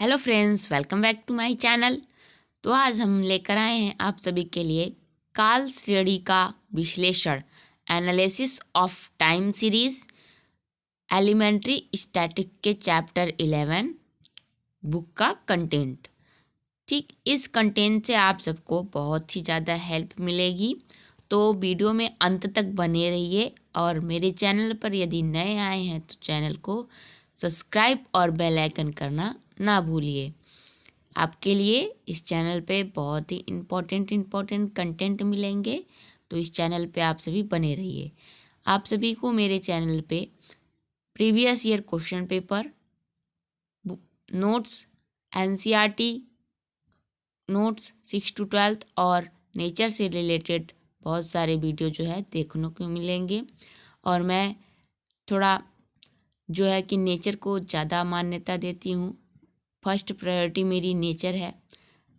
Hello friends, welcome back to my channel. तो आज हम लेकर आए हैं आप सभी के लिए कार्ल श्रेणी का विश्लेषण, analysis of time series, elementary static के चैप्टर 11 बुक का कंटेंट। ठीक, इस कंटेंट से आप सबको बहुत ही ज़्यादा हेल्प मिलेगी, तो वीडियो में अंत तक बने रहिए। और मेरे चैनल पर यदि नए आए हैं तो चैनल को सब्सक्राइब और बेल आइकन करना ना भूलिए। आपके लिए इस चैनल पे बहुत ही इम्पोर्टेंट कंटेंट मिलेंगे, तो इस चैनल पे आप सभी बने रहिए। आप सभी को मेरे चैनल पे previous year question paper, notes, NCERT notes 6 to 12 और नेचर से रिलेटेड बहुत सारे वीडियो जो है देखने को मिलेंगे। और मैं थोड़ा जो है कि नेचर को ज़्यादा मान्यता देती हूँ। फर्स्ट प्रायोरिटी मेरी नेचर है,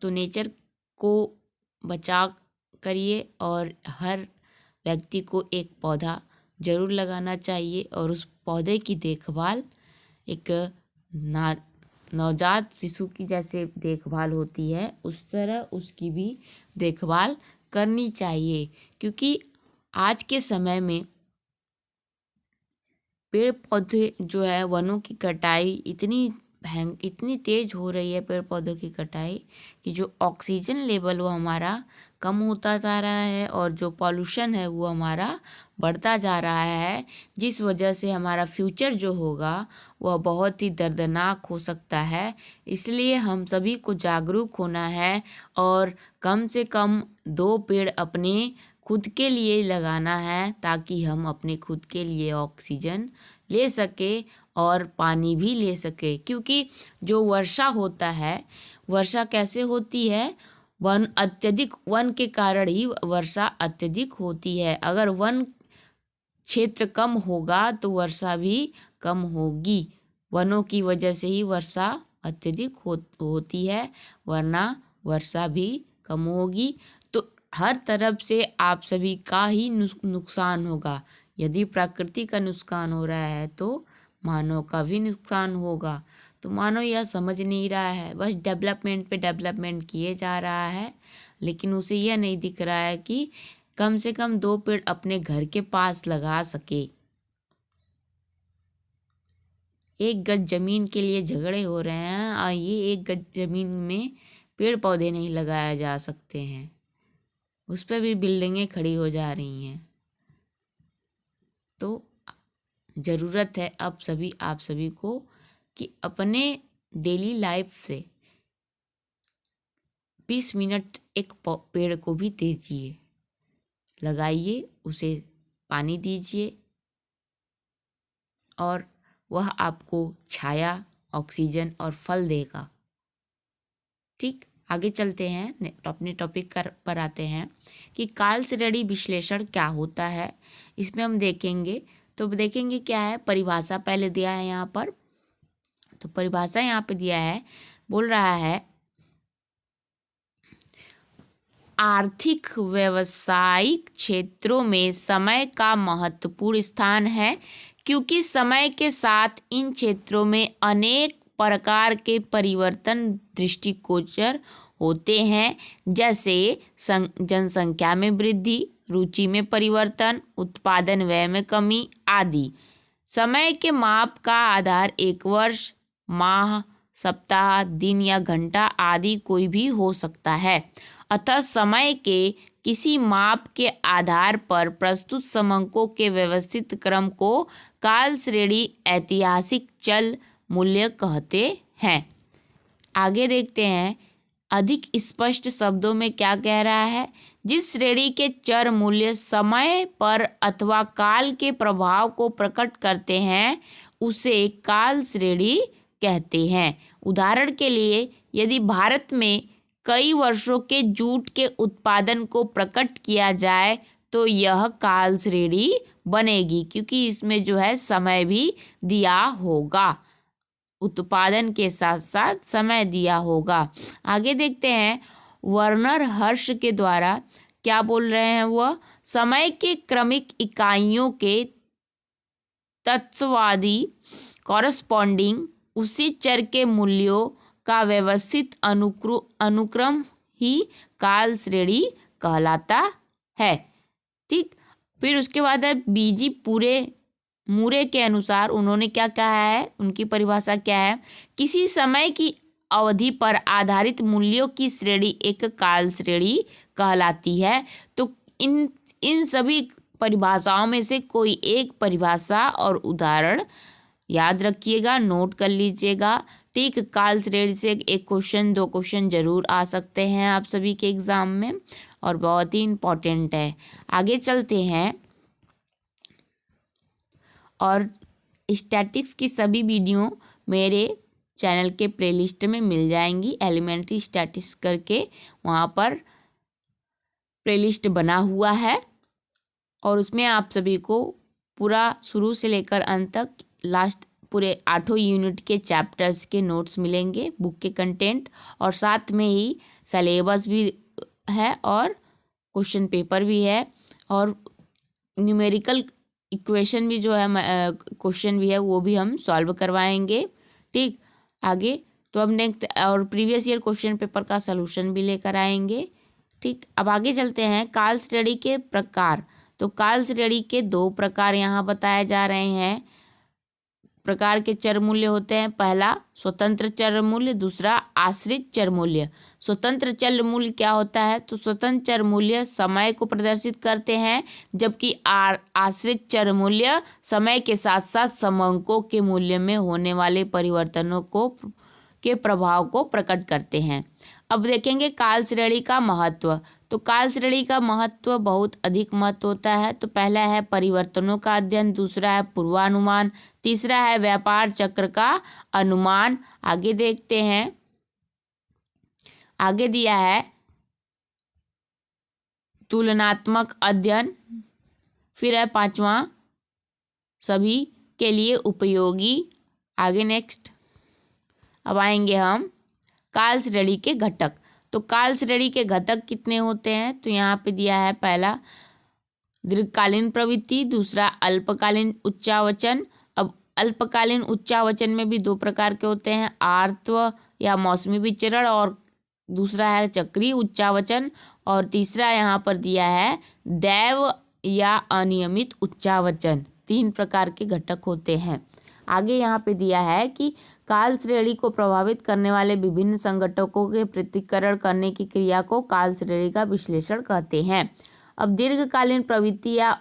तो नेचर को बचा करिए और हर व्यक्ति को एक पौधा ज़रूर लगाना चाहिए। और उस पौधे की देखभाल एक नवजात शिशु की जैसे देखभाल होती है, उस तरह उसकी भी देखभाल करनी चाहिए। क्योंकि आज के समय में पेड़ पौधे जो है, वनों की कटाई इतनी तेज हो रही है, पेड़ पौधों की कटाई, कि जो ऑक्सीजन लेवल वो हमारा कम होता जा रहा है और जो पॉल्यूशन है वो हमारा बढ़ता जा रहा है, जिस वजह से हमारा फ्यूचर जो होगा वह बहुत ही दर्दनाक हो सकता है। इसलिए हम सभी को जागरूक होना है और कम से कम 2 पेड़ अपने खुद के लिए लगाना है, ताकि हम अपने खुद के लिए ऑक्सीजन ले सके और पानी भी ले सके। क्योंकि जो वर्षा होता है, वर्षा कैसे होती है? वन के कारण ही वर्षा अत्यधिक होती है। अगर वन क्षेत्र कम होगा तो वर्षा भी कम होगी। वनों की वजह से ही वर्षा अत्यधिक होती है, वरना वर्षा भी कम होगी। तो हर तरफ से आप सभी का ही नुकसान होगा। यदि प्रकृति का नुकसान हो रहा है तो मानव का भी नुकसान होगा। तो मानव यह समझ नहीं रहा है, बस डेवलपमेंट पे डेवलपमेंट किए जा रहा है, लेकिन उसे यह नहीं दिख रहा है कि कम से कम 2 पेड़ अपने घर के पास लगा सके। 1 गज जमीन के लिए झगड़े हो रहे हैं और ये 1 गज जमीन में पेड़ पौधे नहीं लगाए जा सकते हैं, उस पर भी बिल्डिंगें खड़ी हो जा रही हैं। तो ज़रूरत है अब आप सभी को कि अपने डेली लाइफ से 20 मिनट एक पेड़ को भी दीजिए, लगाइए, उसे पानी दीजिए और वह आपको छाया, ऑक्सीजन और फल देगा। ठीक, आगे चलते हैं, अपने टॉपिक पर आते हैं कि कार्ल श्रेणी विश्लेषण क्या होता है। इसमें हम देखेंगे, तो देखेंगे क्या है। परिभाषा पहले दिया है यहाँ पर, तो परिभाषा यहाँ पे दिया है, बोल रहा है आर्थिक व्यावसायिक क्षेत्रों में समय का महत्वपूर्ण स्थान है, क्योंकि समय के साथ इन क्षेत्रों में अनेक प्रकार के परिवर्तन दृष्टिगोचर होते हैं, जैसे जनसंख्या में वृद्धि, रुचि में परिवर्तन, उत्पादन व्यय में कमी आदि। समय के माप का आधार 1 वर्ष, माह, सप्ताह, दिन या घंटा आदि कोई भी हो सकता है। अतः समय के किसी माप के आधार पर प्रस्तुत समंकों के व्यवस्थित क्रम को काल श्रेणी ऐतिहासिक चल मूल्य कहते हैं। आगे देखते हैं, अधिक स्पष्ट शब्दों में क्या कह रहा है। जिस श्रेणी के चर मूल्य समय पर अथवा काल के प्रभाव को प्रकट करते हैं उसे काल श्रेणी कहते हैं। उदाहरण के लिए, यदि भारत में कई वर्षों के जूट के उत्पादन को प्रकट किया जाए तो यह काल श्रेणी बनेगी, क्योंकि इसमें जो है समय भी दिया होगा, उत्पादन के साथ साथ समय दिया होगा। आगे देखते हैं, वर्नर हर्ष के द्वारा क्या बोल रहे हैं वह, समय के क्रमिक इकाइयों के तत्सवादी कॉरस्पॉन्डिंग उसी चर के मूल्यों का व्यवस्थित अनुक्रम ही काल श्रेणी कहलाता है। ठीक, फिर उसके बाद है बीजी मूरे के अनुसार उन्होंने क्या कहा है, उनकी परिभाषा क्या है, किसी समय की अवधि पर आधारित मूल्यों की श्रेणी एक काल श्रेणी कहलाती है। तो इन सभी परिभाषाओं में से कोई एक परिभाषा और उदाहरण याद रखिएगा, नोट कर लीजिएगा। ठीक, काल श्रेणी से एक क्वेश्चन 2 क्वेश्चन जरूर आ सकते हैं आप सभी के एग्जाम में और बहुत ही इम्पोर्टेंट है। आगे चलते हैं, और स्टैटिक्स की सभी वीडियो मेरे चैनल के प्लेलिस्ट में मिल जाएंगी। एलिमेंट्री स्टैटिक्स करके वहाँ पर प्लेलिस्ट बना हुआ है और उसमें आप सभी को पूरा शुरू से लेकर अंत तक लास्ट पूरे 8 यूनिट के चैप्टर्स के नोट्स मिलेंगे, बुक के कंटेंट, और साथ में ही सिलेबस भी है और क्वेश्चन पेपर भी है और न्यूमेरिकल इक्वेशन भी जो है क्वेश्चन भी है वो भी हम सॉल्व करवाएंगे। ठीक, आगे तो अब नेक्स्ट और प्रीवियस ईयर क्वेश्चन पेपर का सलूशन भी लेकर आएंगे। ठीक, अब आगे चलते हैं काल श्रेणी के प्रकार। तो काल श्रेणी के 2 प्रकार यहाँ बताए जा रहे हैं। प्रकार के चर मूल्य होते हैं, पहला स्वतंत्र चर मूल्य, दूसरा आश्रित चर मूल्य। स्वतंत्र चर मूल्य क्या होता है, तो स्वतंत्र चर मूल्य समय को प्रदर्शित करते हैं, जबकि आश्रित चर मूल्य समय के साथ साथ समंकों के मूल्य में होने वाले परिवर्तनों के प्रभाव को प्रकट करते हैं। अब देखेंगे काल श्रेणी का महत्व। तो काल श्रेणी का महत्व बहुत अधिक महत्व होता है। तो पहला है परिवर्तनों का अध्ययन, दूसरा है पूर्वानुमान, तीसरा है व्यापार चक्र का अनुमान। आगे देखते हैं, आगे दिया है तुलनात्मक अध्ययन, फिर है 5वां सभी के लिए उपयोगी। आगे नेक्स्ट, अब आएंगे हम काल श्रेणी के घटक। तो काल श्रेणी के घटक कितने होते हैं, तो यहाँ पे दिया है पहला दीर्घकालीन प्रवृत्ति, दूसरा अल्पकालीन उच्चावचन। अब अल्पकालीन उच्चावचन में भी 2 प्रकार के होते हैं, आर्तव या मौसमी विचरण, और दूसरा है चक्रीय उच्चावचन, और तीसरा यहाँ पर दिया है दैव या अनियमित उच्चावचन। 3 प्रकार के घटक होते हैं। आगे यहाँ पे दिया है कि काल श्रेणी को प्रभावित करने वाले विभिन्न संघटकों के पृथक्करण करने की क्रिया को काल श्रेणी का विश्लेषण कहते हैं। अब दीर्घकालीन प्रवृत्ति या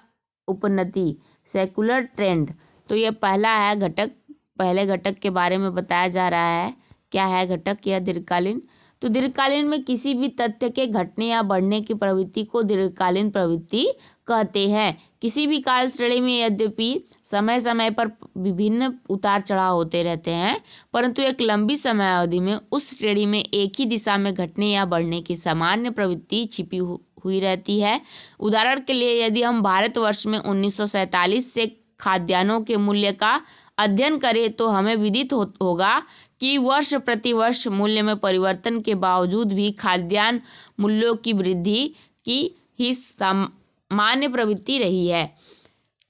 उपनति, सेकुलर ट्रेंड, तो ये पहला है घटक। पहले घटक के बारे में बताया जा रहा है, क्या है घटक या दीर्घकालीन। तो दीर्घकालीन में किसी भी तथ्य के घटने या बढ़ने की प्रवृत्ति को दीर्घकालीन प्रवृत्ति कहते हैं। किसी भी काल श्रेणी में यद्यपि समय समय पर विभिन्न उतार चढ़ाव होते रहते हैं, परंतु एक लंबी समय अवधि में उस श्रेणी में एक ही दिशा में घटने या बढ़ने की सामान्य प्रवृत्ति छिपी हुई रहती है। उदाहरण के लिए यदि हम भारतवर्ष में 1947 से खाद्यान्नों के मूल्य का अध्ययन करें तो हमें विदित होगा कि वर्ष प्रति वर्ष मूल्य में परिवर्तन के बावजूद भी खाद्यान्न मूल्यों की वृद्धि की ही सामान्य प्रवृत्ति रही है।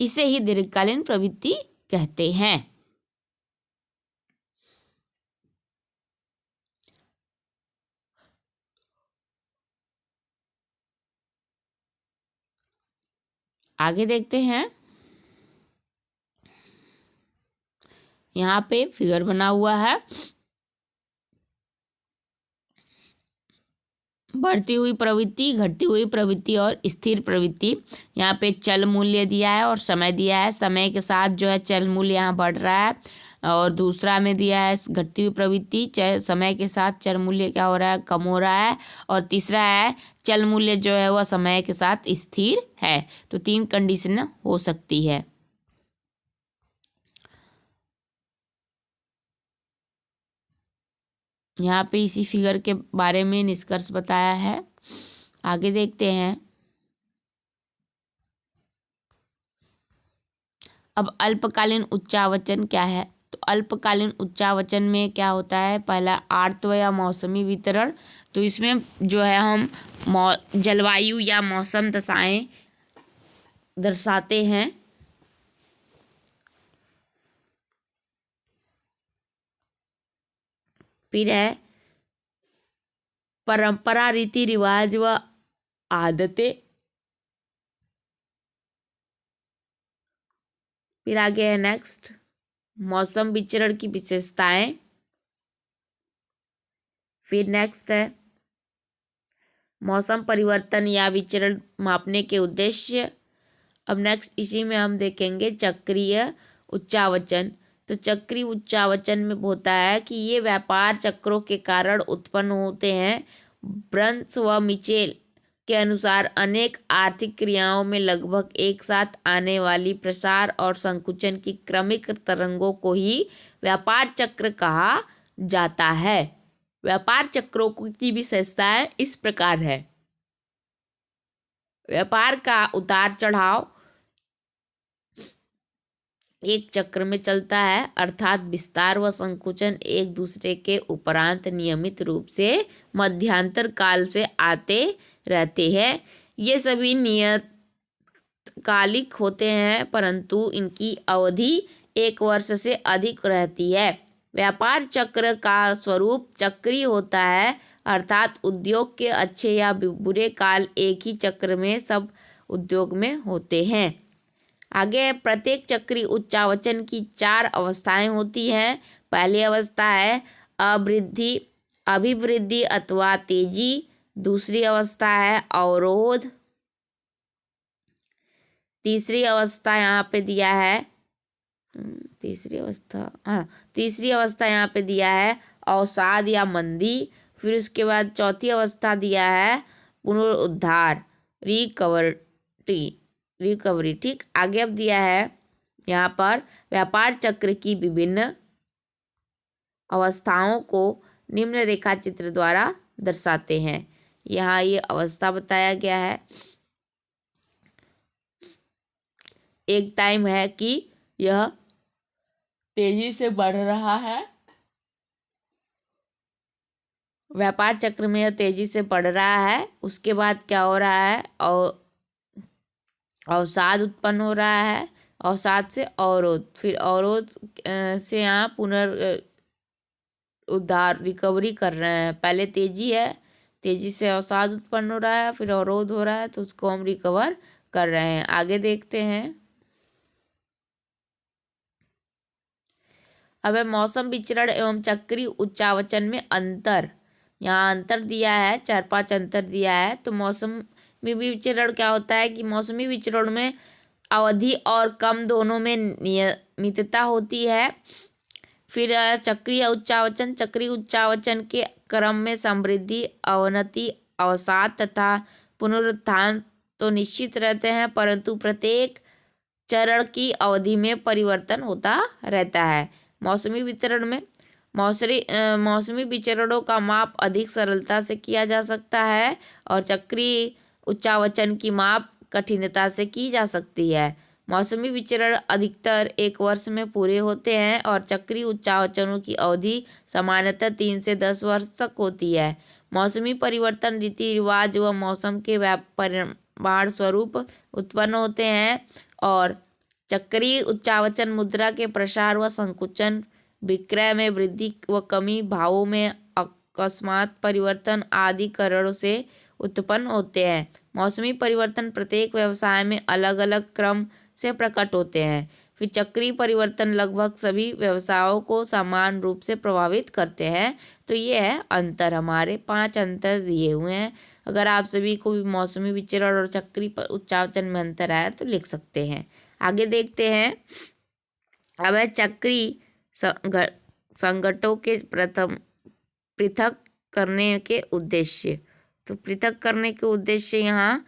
इसे ही दीर्घकालीन प्रवृत्ति कहते हैं। आगे देखते हैं, यहाँ पे फिगर बना हुआ है, बढ़ती हुई प्रवृत्ति, घटती हुई प्रवृत्ति और स्थिर प्रवृत्ति। यहाँ पे चल मूल्य दिया है और समय दिया है। समय के साथ जो है चल मूल्य यहाँ बढ़ रहा है, और दूसरा में दिया है घटती हुई प्रवृत्ति, समय के साथ चल मूल्य क्या हो रहा है, कम हो रहा है, और तीसरा है चल मूल्य जो है वह समय के साथ स्थिर है। तो 3 कंडीशन हो सकती है। यहाँ पे इसी फिगर के बारे में निष्कर्ष बताया है। आगे देखते हैं, अब अल्पकालीन उच्चावचन क्या है। तो अल्पकालीन उच्चावचन में क्या होता है, पहला आर्तव या मौसमी वितरण। तो इसमें जो है हम जलवायु या मौसम दशाएं दर्शाते हैं। फिर है परंपरा, रीति रिवाज व आदतें। फिर आगे है नेक्स्ट मौसम विचरण की विशेषताएं। फिर नेक्स्ट है मौसम परिवर्तन या विचरण मापने के उद्देश्य। अब नेक्स्ट इसी में हम देखेंगे चक्रीय उच्चावचन। तो चक्रीय उच्चावचन में होता है कि ये व्यापार चक्रों के कारण उत्पन्न होते हैं। ब्रंस व मिचेल के अनुसार अनेक आर्थिक क्रियाओं में लगभग एक साथ आने वाली प्रसार और संकुचन की क्रमिक तरंगों को ही व्यापार चक्र कहा जाता है। व्यापार चक्रों की विशेषताएं इस प्रकार है। व्यापार का उतार चढ़ाव एक चक्र में चलता है, अर्थात विस्तार व संकुचन एक दूसरे के उपरांत नियमित रूप से मध्यांतर काल से आते रहते हैं। ये सभी नियतकालिक होते हैं, परंतु इनकी अवधि 1 वर्ष से अधिक रहती है। व्यापार चक्र का स्वरूप चक्रीय होता है, अर्थात उद्योग के अच्छे या बुरे काल एक ही चक्र में सब उद्योग में होते हैं। आगे प्रत्येक चक्रीय उच्चावचन की 4 अवस्थाएं होती हैं। पहली अवस्था है अभिवृद्धि अथवा तेजी। दूसरी अवस्था है अवरोध। तीसरी अवस्था यहाँ पे दिया है तीसरी अवस्था यहाँ पे दिया है अवसाद या मंदी। फिर उसके बाद चौथी अवस्था दिया है पुनरुद्धार, रिकवरी। ठीक, आगे अब दिया है यहाँ पर व्यापार चक्र की विभिन्न अवस्थाओं को निम्न रेखा चित्र द्वारा दर्शाते हैं। यहाँ ये अवस्था बताया गया है। एक टाइम है कि यह तेजी से बढ़ रहा है, व्यापार चक्र में यह तेजी से बढ़ रहा है। उसके बाद क्या हो रहा है और अवसाद उत्पन्न हो रहा है, अवसाद से अवरोध, फिर अवरोध से यहाँ उद्धार रिकवरी कर रहे हैं। पहले तेजी है, तेजी से अवसाद उत्पन्न हो रहा है, फिर अवरोध हो रहा है, तो उसको हम रिकवर कर रहे हैं। आगे देखते हैं। अब है मौसम विचरण एवं चक्रीय उच्चावचन में अंतर। यहाँ अंतर दिया है, 4-5 अंतर दिया है। तो मौसमी विचरण क्या होता है कि मौसमी विचरण में अवधि और कम दोनों में नियमितता होती है। फिर चक्रीय उच्चावचन के क्रम में समृद्धि, अवनति, अवसाद तथा पुनरुत्थान तो निश्चित रहते हैं, परंतु प्रत्येक चरण की अवधि में परिवर्तन होता रहता है। मौसमी वितरण में मौसमी विचरणों का माप अधिक सरलता से किया जा सकता है और चक्रीय उच्चावचन की माप कठिनता से की जा सकती है। मौसमी विचरण अधिकतर 1 वर्ष में पूरे होते हैं और चक्रीय उच्चावचनों की अवधि सामान्यतः 3 से 10 वर्ष तक होती है। मौसमी परिवर्तन रीति रिवाज व मौसम के परिमाण स्वरूप उत्पन्न होते हैं और चक्रीय उच्चावचन मुद्रा के प्रसार व संकुचन, विक्रय में वृद्धि व कमी, भावों में अकस्मात परिवर्तन आदि कारणों से उत्पन्न होते हैं। मौसमी परिवर्तन प्रत्येक व्यवसाय में अलग अलग क्रम से प्रकट होते हैं। फिर चक्रीय परिवर्तन लगभग सभी व्यवसायों को समान रूप से प्रभावित करते हैं। तो ये है अंतर, हमारे 5 अंतर दिए हुए हैं। अगर आप सभी को भी मौसमी विचरण और चक्रीय उच्चावचन में अंतर आया तो लिख सकते हैं। आगे देखते हैं। अब है चक्रीय संघटों के पृथक करने के उद्देश्य। तो पृथक करने के उद्देश्य यहाँ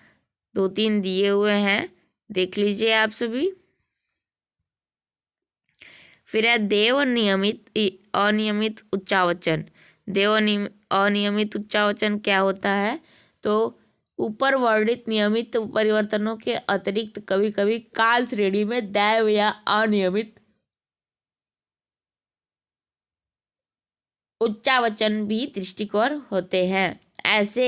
2-3 दिए हुए हैं, देख लीजिए आप सभी। फिर है देव अनियमित उच्चावचन। अनियमित उच्चावचन क्या होता है? तो ऊपर वर्णित नियमित परिवर्तनों के अतिरिक्त कभी कभी काल श्रेणी में दैव या अनियमित उच्चावचन भी दृष्टिकोण होते हैं। ऐसे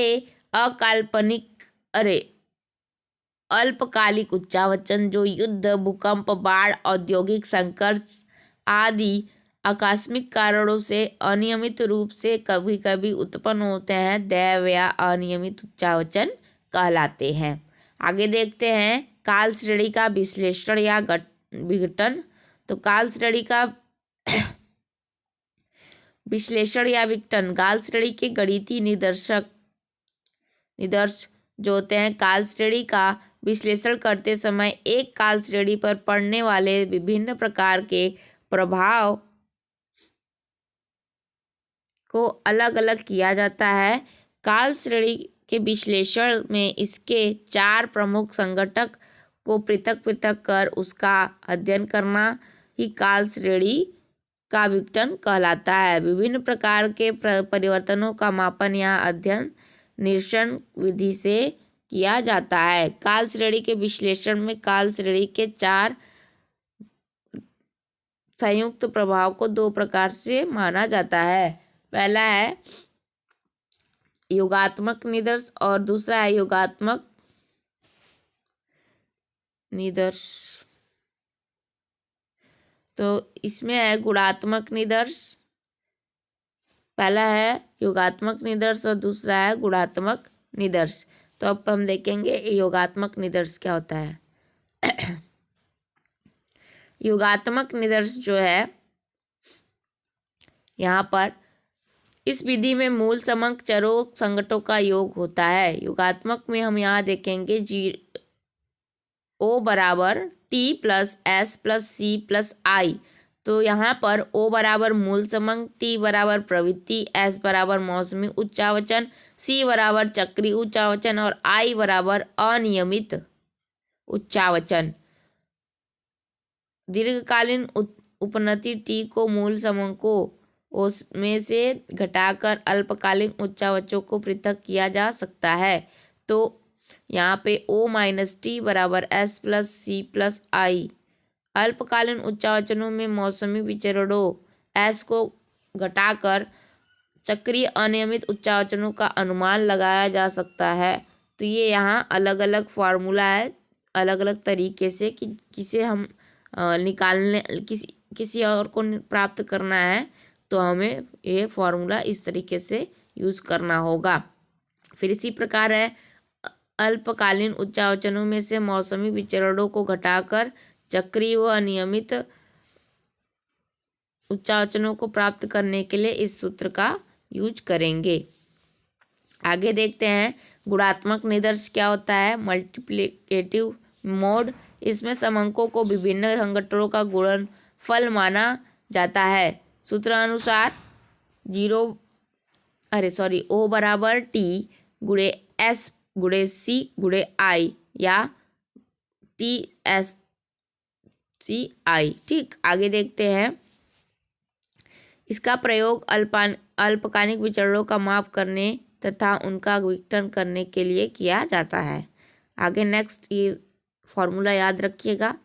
अल्पकालिक उच्चावचन जो युद्ध, भूकंप, बाढ़, औद्योगिक संकट आदि आकस्मिक कारणों से अनियमित रूप से कभी कभी उत्पन्न होते हैं दैव या अनियमित उच्चावचन कहलाते हैं। आगे देखते हैं काल श्रेणी का विश्लेषण या विघटन। तो काल श्रेणी का विश्लेषण या विघटन, काल श्रेणी के गणितीय निदर्श जो होते हैं, काल श्रेणी का विश्लेषण करते समय एक काल श्रेणी पर पड़ने वाले विभिन्न प्रकार के प्रभाव को अलग अलग किया जाता है। काल श्रेणी के विश्लेषण में इसके 4 प्रमुख संघटक को पृथक पृथक कर उसका अध्ययन करना ही काल श्रेणी का विघटन कहलाता है। विभिन्न प्रकार के परिवर्तनों का मापन या अध्ययन निरीक्षण विधि से किया जाता है। काल श्रेणी के विश्लेषण में काल श्रेणी के 4 संयुक्त प्रभाव को 2 प्रकार से माना जाता है। पहला है योगात्मक निदर्श और दूसरा है योगात्मक निदर्श। तो इसमें है गुणात्मक निदर्श, पहला है योगात्मक निदर्श और दूसरा है गुणात्मक निदर्श। तो अब हम देखेंगे योगात्मक निदर्श क्या होता है। योगात्मक निदर्श जो है, यहाँ पर इस विधि में मूल समंक चरों संघटकों का योग होता है। योगात्मक में हम यहाँ देखेंगे O बराबर T plus S plus C plus I। तो यहाँ पर O बराबर मूल समंक, T बराबर प्रवृत्ति, S बराबर मौसमी उच्चावचन, C बराबर चक्रीय उच्चावचन और I बराबर अनियमित उच्चावचन। दीर्घकालीन उपनति T को मूल समंकों में से घटाकर अल्पकालीन उच्चावचों को पृथक किया जा सकता है। तो यहाँ पे O माइनस टी बराबर S plus C plus I। अल्पकालीन उच्चावचनों में मौसमी विचरणों S को घटाकर चक्रीय अनियमित उच्चावचनों का अनुमान लगाया जा सकता है। तो ये यहाँ अलग अलग फार्मूला है, अलग अलग तरीके से कि किसे हम निकालने किसी और को प्राप्त करना है, तो हमें ये फार्मूला इस तरीके से यूज़ करना होगा। फिर इसी प्रकार है अल्पकालीन उच्चावचनों में से मौसमी विचरणों को घटाकर चक्रीय व अनियमित उच्चावचनों को प्राप्त करने के लिए इस सूत्र का यूज करेंगे। आगे देखते हैं गुणात्मक निदर्श क्या होता है। मल्टीप्लिकेटिव मोड, इसमें समंकों को विभिन्न संघटकों का गुणनफल माना जाता है। सूत्र अनुसार O बराबर T गुणे S गुणे C गुणे I या TSCI। ठीक, आगे देखते हैं इसका प्रयोग अल्पकालिक विचरणों का माप करने तथा उनका विघटन करने के लिए किया जाता है। आगे नेक्स्ट ये फॉर्मूला याद रखिएगा।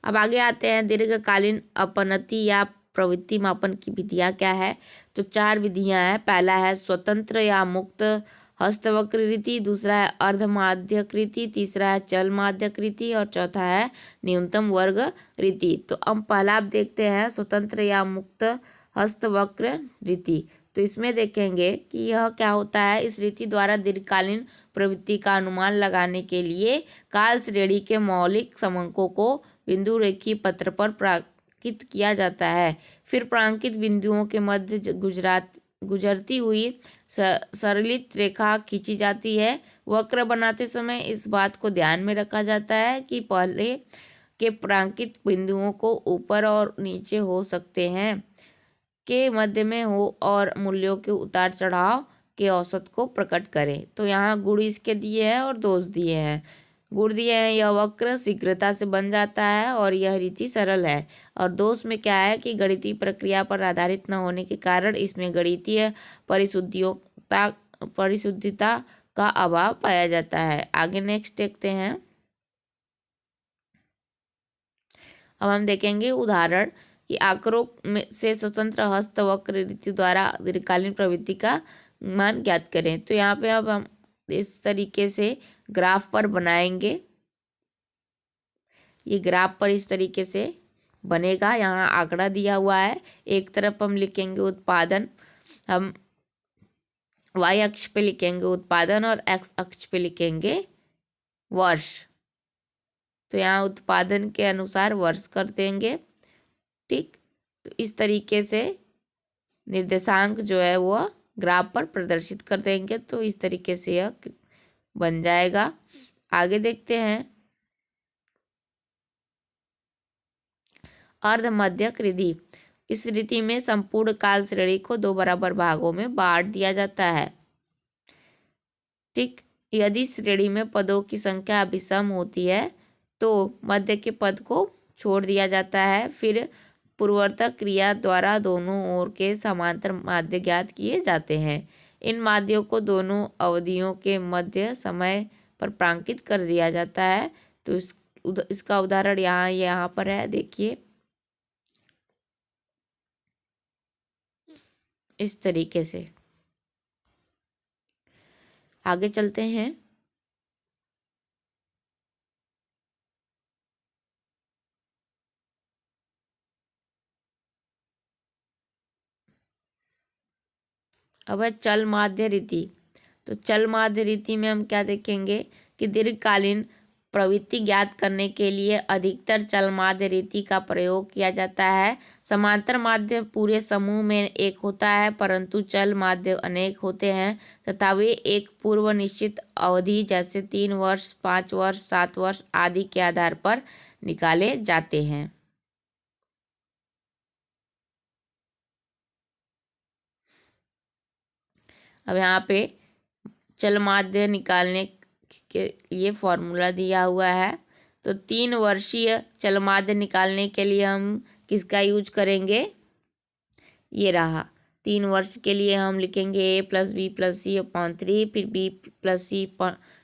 अब आगे आते हैं दीर्घकालीन अपनति या प्रवृत्ति मापन की विधियाँ क्या है। तो 4 विधियाँ हैं। पहला है स्वतंत्र या मुक्त हस्तवक्र रीति, दूसरा है अर्धमाध्यकृति, तीसरा है चल माध्यकृति और चौथा है न्यूनतम वर्ग रीति। तो अब पहला आप देखते हैं स्वतंत्र या मुक्त हस्तवक्र रीति। तो इसमें देखेंगे कि यह क्या होता है। इस रीति द्वारा दीर्घकालीन प्रवृत्ति का अनुमान लगाने के लिए काल श्रेणी के मौलिक समंकों को बिंदु रेखीय पत्र पर प्रांकित किया जाता है। फिर प्रांकित बिंदुओं के मध्य गुजरती हुई सरलित रेखा खींची जाती है। वक्र बनाते समय इस बात को ध्यान में रखा जाता है कि पहले के प्रांकित बिंदुओं को ऊपर और नीचे हो सकते हैं के मध्य में हो और मूल्यों के उतार चढ़ाव के औसत को प्रकट करें। तो यहाँ गुण इसके दिए हैं और दोष दिए हैं। गुण दिए हैं यह वक्र शीघ्रता से बन जाता है और यह रीति सरल है। और दोष में क्या है कि गणितीय प्रक्रिया पर आधारित न होने के कारण इसमें गणितीय परिशुद्धता का अभाव पाया जाता है। आगे नेक्स्ट देखते हैं। अब हम देखेंगे उदाहरण कि आंकड़ों में से स्वतंत्र हस्तवक्र रीति द्वारा दीर्घकालीन प्रवृत्ति का मान ज्ञात करें। तो यहाँ पे अब हम इस तरीके से ग्राफ पर बनाएंगे। ये ग्राफ पर इस तरीके से बनेगा। यहाँ आंकड़ा दिया हुआ है, एक तरफ हम लिखेंगे उत्पादन, हम y अक्ष पे लिखेंगे उत्पादन और x अक्ष पे लिखेंगे वर्ष। तो यहाँ उत्पादन के अनुसार वर्ष कर देंगे। ठीक, तो इस तरीके से निर्देशांक जो है वो ग्राफ पर प्रदर्शित कर देंगे। तो इस तरीके से यह बन जाएगा। आगे देखते हैं अर्ध मध्यक रिधि। इस रीति में संपूर्ण काल श्रेणी को 2 बराबर भागों में बांट दिया जाता है। ठीक, यदि श्रेणी में पदों की संख्या अभिसम होती है तो मध्य के पद को छोड़ दिया जाता है। फिर पूर्ववर्तक क्रिया द्वारा दोनों ओर के समांतर माध्य ज्ञात किए जाते हैं। इन माध्यों को दोनों अवधियों के मध्य समय पर प्रांकित कर दिया जाता है। तो इसका उदाहरण यहाँ पर है, देखिए इस तरीके से। आगे चलते हैं। अब है चल माध्य रीति। तो चल माध्य रीति में हम क्या देखेंगे कि दीर्घकालीन प्रवृत्ति ज्ञात करने के लिए अधिकतर चल माध्य रीति का प्रयोग किया जाता है। समांतर माध्य पूरे समूह में एक होता है, परंतु चल माध्य अनेक होते हैं तथा वे एक पूर्व निश्चित अवधि जैसे 3 वर्ष, 5 वर्ष, 7 वर्ष आदि के आधार पर निकाले जाते हैं। अब यहाँ पे चल माध्य निकालने के लिए फॉर्मूला दिया हुआ है। तो 3 वर्षीय चल माध्य निकालने के लिए हम किसका यूज करेंगे, ये रहा। 3 वर्ष के लिए हम लिखेंगे a + b + c / 3, फिर b + c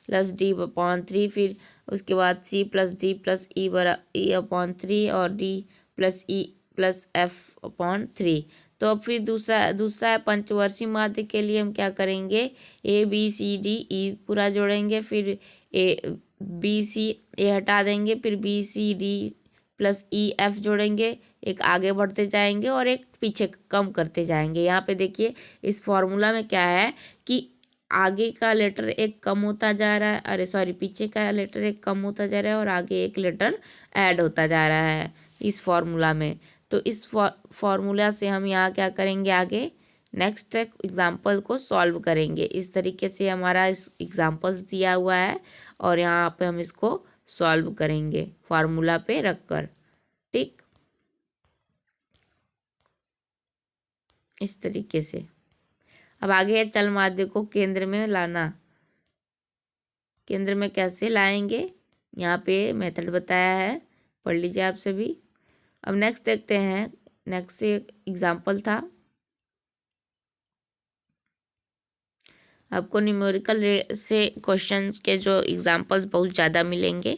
+ d / 3, फिर उसके बाद c + d + e / 3 और d + e + f / 3। तो अब फिर दूसरा है पंचवर्षीय माध्य के लिए हम क्या करेंगे, a b c d e पूरा जोड़ेंगे, फिर a b c a हटा देंगे, फिर b c d + e f जोड़ेंगे, एक आगे बढ़ते जाएंगे और एक पीछे कम करते जाएंगे। यहाँ पे देखिए इस फॉर्मूला में क्या है कि आगे का लेटर एक कम होता जा रहा है, अरे सॉरी, पीछे का लेटर एक कम होता जा रहा है और आगे एक लेटर ऐड होता जा रहा है इस फॉर्मूला में। तो इस फॉर्मूला से हम यहाँ क्या करेंगे, आगे नेक्स्ट एग्जाम्पल को सॉल्व करेंगे। इस तरीके से हमारा इस एग्जाम्पल्स दिया हुआ है और यहाँ पे हम इसको सॉल्व करेंगे फार्मूला पे रखकर। ठीक, इस तरीके से। अब आगे है चल माध्य को केंद्र में लाना। केंद्र में कैसे लाएंगे, यहाँ पे मेथड बताया है, पढ़ लीजिए आप सभी। अब नेक्स्ट देखते हैं, नेक्स्ट से एग्जाम्पल था। आपको न्यूमेरिकल से क्वेश्चन के जो एग्जाम्पल्स बहुत ज़्यादा मिलेंगे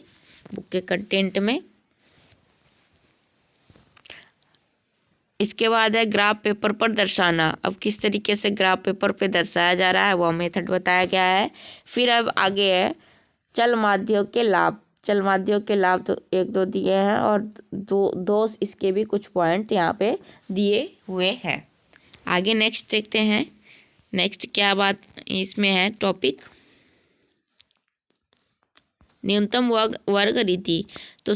बुक के कंटेंट में। इसके बाद है ग्राफ पेपर पर दर्शाना। अब किस तरीके से ग्राफ पेपर पे दर्शाया जा रहा है वह मेथड बताया गया है। फिर अब आगे है चल माध्यों के लाभ। चल माध्यों के लाभ तो 1-2 दिए हैं और दो इसके भी कुछ पॉइंट यहाँ पे दिए हुए हैं। आगे नेक्स्ट देखते हैं। नेक्स्ट क्या बात इसमें है, टॉपिक न्यूनतम वर्ग रीति। तो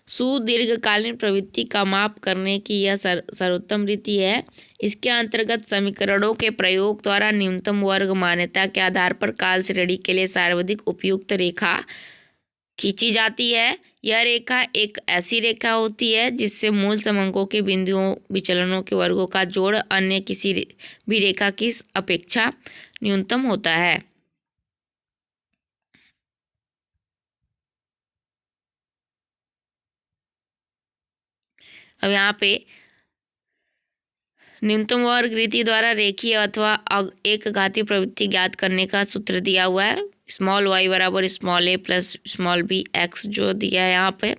सुदीर्घकालीन प्रवृत्ति का माप करने की यह सर्वोत्तम रीति है। इसके अंतर्गत समीकरणों के प्रयोग द्वारा न्यूनतम वर्ग मान्यता के आधार पर काल श्रेणी के लिए सर्वाधिक उपयुक्त रेखा खींची जाती है। यह रेखा एक ऐसी रेखा होती है जिससे मूल समंकों के बिंदुओं विचलनों के वर्गों का जोड़ अन्य किसी भी रेखा की अपेक्षा न्यूनतम होता है। अब यहाँ पे न्यूनतम वर्ग रीति द्वारा रेखीय अथवा एक घातीय प्रवृत्ति ज्ञात करने का सूत्र दिया हुआ है। y = a + b x जो दिया है यहाँ पे,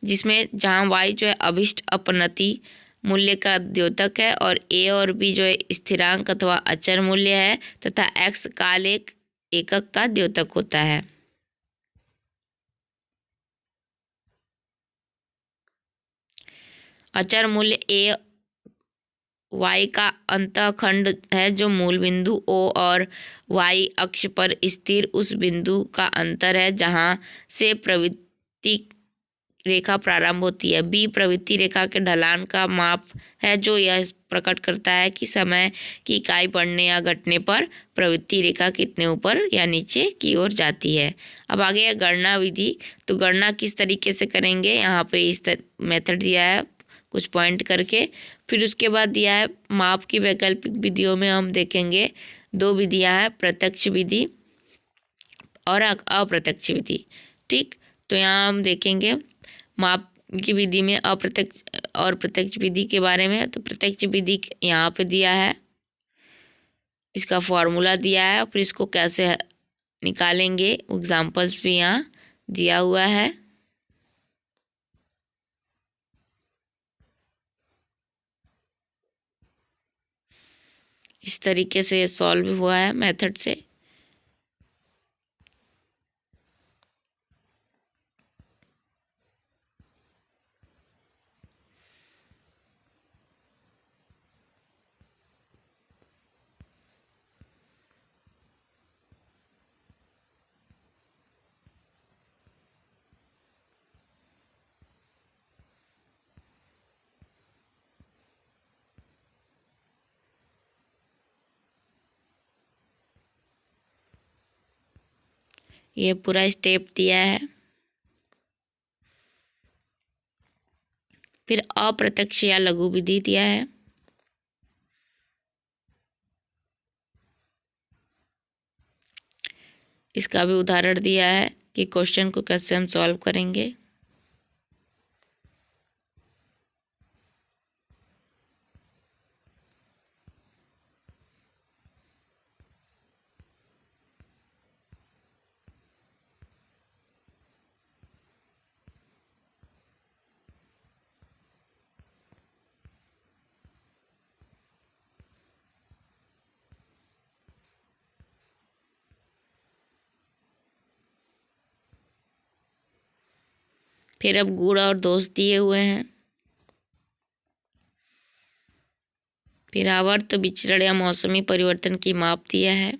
जिसमें जहाँ y जो है अभिष्ट अपनति मूल्य का द्योतक है और a और b जो है स्थिरांक अथवा अचर मूल्य है तथा x काल एकक का द्योतक होता है। अचर मूल्य ए y का अंतःखंड है जो मूल बिंदु O और y अक्ष पर स्थिर उस बिंदु का अंतर है जहाँ से प्रवृत्ति रेखा प्रारंभ होती है। B प्रवृत्ति रेखा के ढलान का माप है जो यह प्रकट करता है कि समय की इकाई बढ़ने या घटने पर प्रवृत्ति रेखा कितने ऊपर या नीचे की ओर जाती है। अब आगे है गणना विधि। तो गणना किस तरीके से करेंगे, यहाँ पे इस मेथड दिया है कुछ पॉइंट करके। फिर उसके बाद दिया है माप की वैकल्पिक विधियों में हम देखेंगे दो विधियां हैं, प्रत्यक्ष विधि और अप्रत्यक्ष विधि। ठीक, तो यहाँ हम देखेंगे माप की विधि में अप्रत्यक्ष और प्रत्यक्ष विधि के बारे में। तो प्रत्यक्ष विधि यहाँ पे दिया है, इसका फॉर्मूला दिया है, फिर इसको कैसे निकालेंगे एग्जाम्पल्स भी यहाँ दिया हुआ है। इस तरीके से सॉल्व हुआ है मेथड से। ये पूरा स्टेप दिया है। फिर अप्रत्यक्ष या लघु विधि दिया है। इसका भी उदाहरण दिया है कि क्वेश्चन को कैसे हम सॉल्व करेंगे। फिर अब गुण और दोष दिए हुए हैं। फिर आवर्त विचरण या मौसमी परिवर्तन की माप दिया है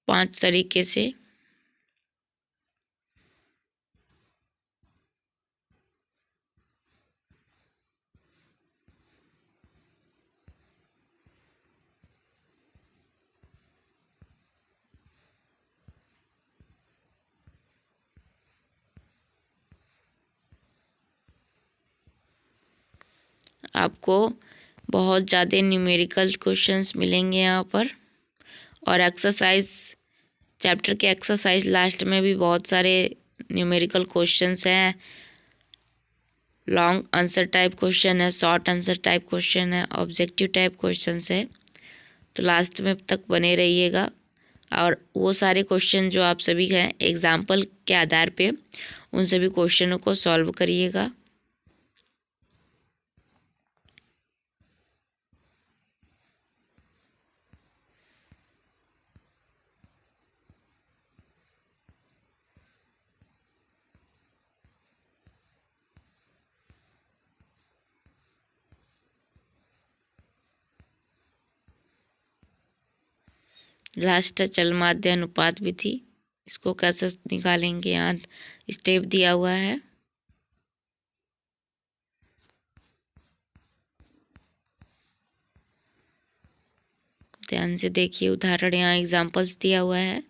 5 तरीके से। आपको बहुत ज़्यादा न्यूमेरिकल क्वेश्चंस मिलेंगे यहाँ पर, और एक्सरसाइज चैप्टर के एक्सरसाइज लास्ट में भी बहुत सारे न्यूमेरिकल क्वेश्चंस हैं। लॉन्ग आंसर टाइप क्वेश्चन है, शॉर्ट आंसर टाइप क्वेश्चन है, ऑब्जेक्टिव टाइप क्वेश्चंस है। तो लास्ट में तक बने रहिएगा और वो सारे क्वेश्चन जो आप सभी हैं एग्जाम्पल के आधार पे उन सभी क्वेश्चनों को सॉल्व करिएगा। लास्ट है चल माध्य अनुपात विधि। इसको कैसे निकालेंगे, यहाँ स्टेप दिया हुआ है। ध्यान से देखिए, उदाहरण यहाँ एग्जाम्पल्स दिया हुआ है।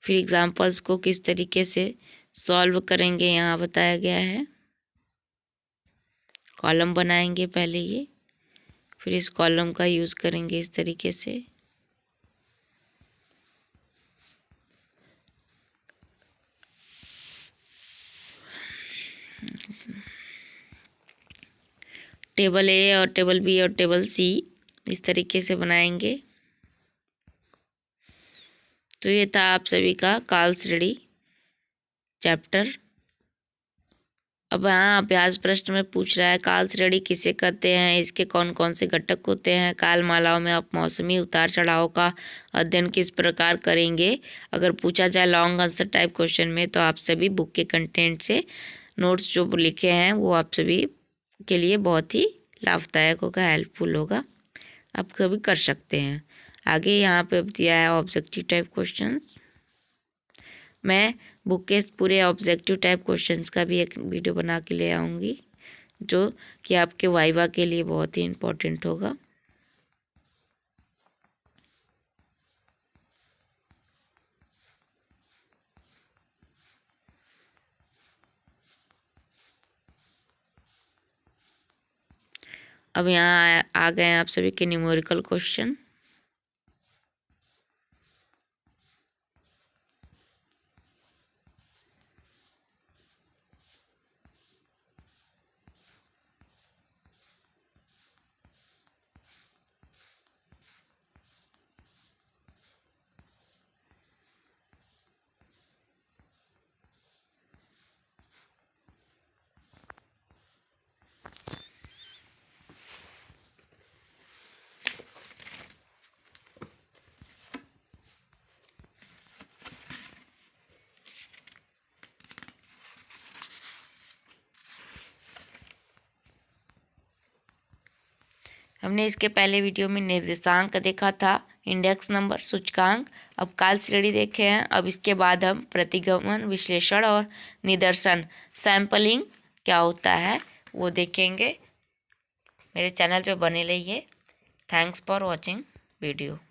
फिर एग्जाम्पल्स को किस तरीके से सॉल्व करेंगे यहाँ बताया गया है। कॉलम बनाएंगे पहले ये, फिर इस कॉलम का यूज़ करेंगे इस तरीके से। टेबल ए और टेबल बी और टेबल सी इस तरीके से बनाएंगे। तो ये था आप सभी का काल श्रेणी चैप्टर। अब यहाँ अभ्यास प्रश्न में पूछ रहा है काल श्रेणी किसे कहते हैं, इसके कौन कौन से घटक होते हैं, काल मालाओं में आप मौसमी उतार चढ़ाव का अध्ययन किस प्रकार करेंगे। अगर पूछा जाए लॉन्ग आंसर टाइप क्वेश्चन में तो आप सभी बुक के कंटेंट से नोट्स जो लिखे हैं वो आप सभी के लिए बहुत ही लाभदायक होगा, हेल्पफुल होगा, आप कभी कर सकते हैं। आगे यहाँ पे दिया है ऑब्जेक्टिव टाइप क्वेश्चंस। मैं बुक के पूरे ऑब्जेक्टिव टाइप क्वेश्चंस का भी एक वीडियो बना के ले आऊँगी, जो कि आपके वाइवा के लिए बहुत ही इम्पोर्टेंट होगा। अब यहाँ आ गए हैं आप सभी के न्यूमेरिकल क्वेश्चन। हमने इसके पहले वीडियो में निर्देशांक देखा था, इंडेक्स नंबर, सूचकांक। अब काल श्रेणी देखे हैं। अब इसके बाद हम प्रतिगमन, विश्लेषण और निदर्शन, सैंपलिंग क्या होता है वो देखेंगे। मेरे चैनल पे बने रहिए। Thanks for watching video.